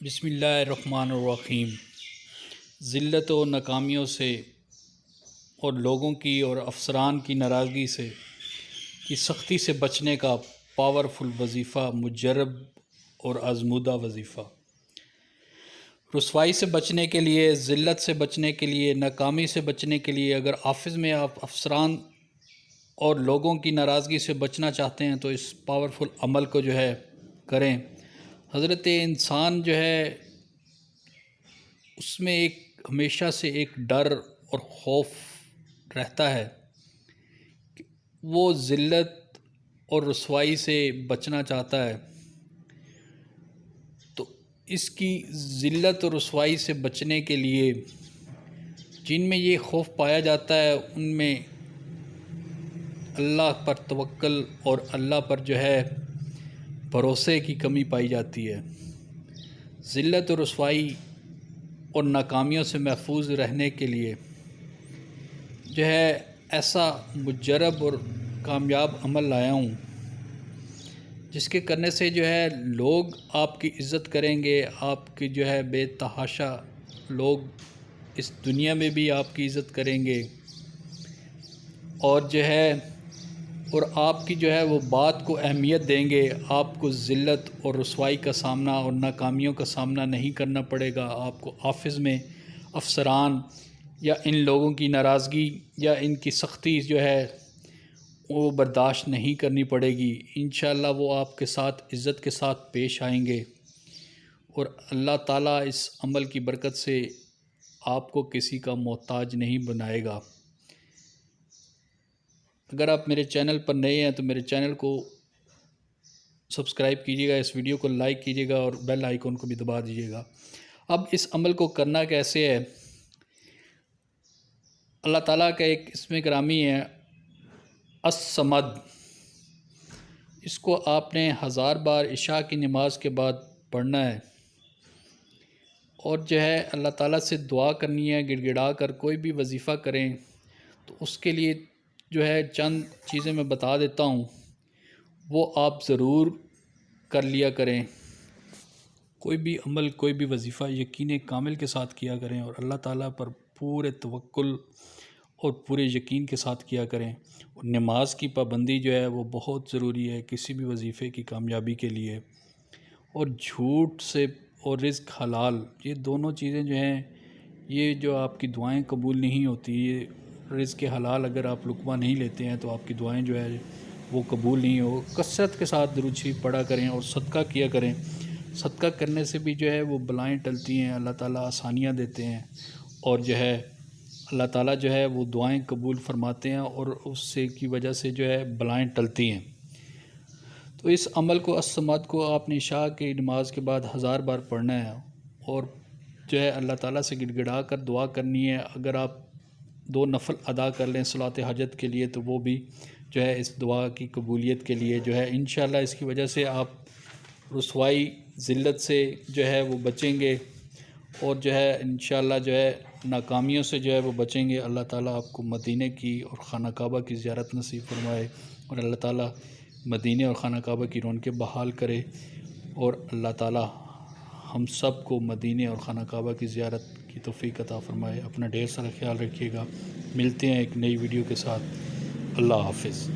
بسم اللہ الرحمن الرحیم۔ ذلت و ناکامیوں سے اور لوگوں کی اور افسران کی ناراضگی سے کی سختی سے بچنے کا پاورفل وظیفہ، مجرب اور آزمودہ وظیفہ۔ رسوائی سے بچنے کے لیے، ذلت سے بچنے کے لیے، ناکامی سے بچنے کے لیے اگر آفس میں آپ افسران اور لوگوں کی ناراضگی سے بچنا چاہتے ہیں تو اس پاورفل عمل کو کریں۔ حضرت انسان اس میں ہمیشہ سے ایک ڈر اور خوف رہتا ہے کہ وہ ذلت اور رسوائی سے بچنا چاہتا ہے، تو اس کی ذلت اور رسوائی سے بچنے کے لیے جن میں یہ خوف پایا جاتا ہے ان میں اللہ پر توکل اور اللہ پر بھروسے کی کمی پائی جاتی ہے۔ ذلت و رسوائی اور ناکامیوں سے محفوظ رہنے کے لیے ایسا مجرب اور کامیاب عمل لایا ہوں جس کے کرنے سے لوگ آپ کی عزت کریں گے، آپ کی بے تحاشا لوگ اس دنیا میں بھی آپ کی عزت کریں گے، اور اور آپ کی وہ بات کو اہمیت دیں گے۔ آپ کو ذلت اور رسوائی کا سامنا اور ناکامیوں کا سامنا نہیں کرنا پڑے گا۔ آپ کو آفس میں افسران یا ان لوگوں کی ناراضگی یا ان کی سختی وہ برداشت نہیں کرنی پڑے گی۔ انشاءاللہ وہ آپ کے ساتھ عزت کے ساتھ پیش آئیں گے، اور اللہ تعالیٰ اس عمل کی برکت سے آپ کو کسی کا محتاج نہیں بنائے گا۔ اگر آپ میرے چینل پر نئے ہیں تو میرے چینل کو سبسکرائب کیجیے گا، اس ویڈیو کو لائک کیجیے گا اور بیل آئیکن کو بھی دبا دیجیے گا۔ اب اس عمل کو کرنا کیسے ہے؟ اللہ تعالیٰ کا ایک اسم گرامی ہے الصمد۔ اس کو آپ نے 1000 بار عشاء کی نماز کے بعد پڑھنا ہے، اور اللہ تعالیٰ سے دعا کرنی ہے، گڑ گڑا کر کوئی بھی وظیفہ کریں تو اس کے لیے چند چیزیں میں بتا دیتا ہوں، وہ آپ ضرور کر لیا کریں۔ کوئی بھی عمل، کوئی بھی وظیفہ یقین کامل کے ساتھ کیا کریں، اور اللہ تعالیٰ پر پورے توکل اور پورے یقین کے ساتھ کیا کریں۔ اور نماز کی پابندی وہ بہت ضروری ہے کسی بھی وظیفے کی کامیابی کے لیے۔ اور جھوٹ سے اور رزق حلال، یہ دونوں چیزیں یہ جو آپ کی دعائیں قبول نہیں ہوتی، یہ رزق حلال اگر آپ لقمہ نہیں لیتے ہیں تو آپ کی دعائیں وہ قبول نہیں ہو۔ کثرت کے ساتھ درود شریف پڑھا کریں اور صدقہ کیا کریں۔ صدقہ کرنے سے بھی وہ بلائیں ٹلتی ہیں، اللہ تعالیٰ آسانیاں دیتے ہیں، اور اللہ تعالیٰ وہ دعائیں قبول فرماتے ہیں، اور اس سے کی وجہ سے بلائیں ٹلتی ہیں۔ تو اس عمل کو، الصمد کو، آپ نے عشاء کی نماز کے بعد 1000 بار پڑھنا ہے، اور اللہ تعالیٰ سے گڑ گڑا کر دعا کرنی ہے۔ اگر آپ 2 نفل ادا کر لیں صلاۃ حاجت کے لیے تو وہ بھی اس دعا کی قبولیت کے لیے انشاءاللہ اس کی وجہ سے آپ رسوائی، ذلت سے وہ بچیں گے، اور انشاءاللہ ناکامیوں سے وہ بچیں گے۔ اللہ تعالیٰ آپ کو مدینہ کی اور خانہ کعبہ کی زیارت نصیب فرمائے، اور اللہ تعالیٰ مدینہ اور خانہ کعبہ کی رونقیں بحال کرے، اور اللہ تعالیٰ ہم سب کو مدینہ اور خانہ کعبہ کی زیارت کی توفیق عطا فرمائے۔ اپنا ڈھیر سارا خیال رکھیے گا۔ ملتے ہیں ایک نئی ویڈیو کے ساتھ۔ اللہ حافظ۔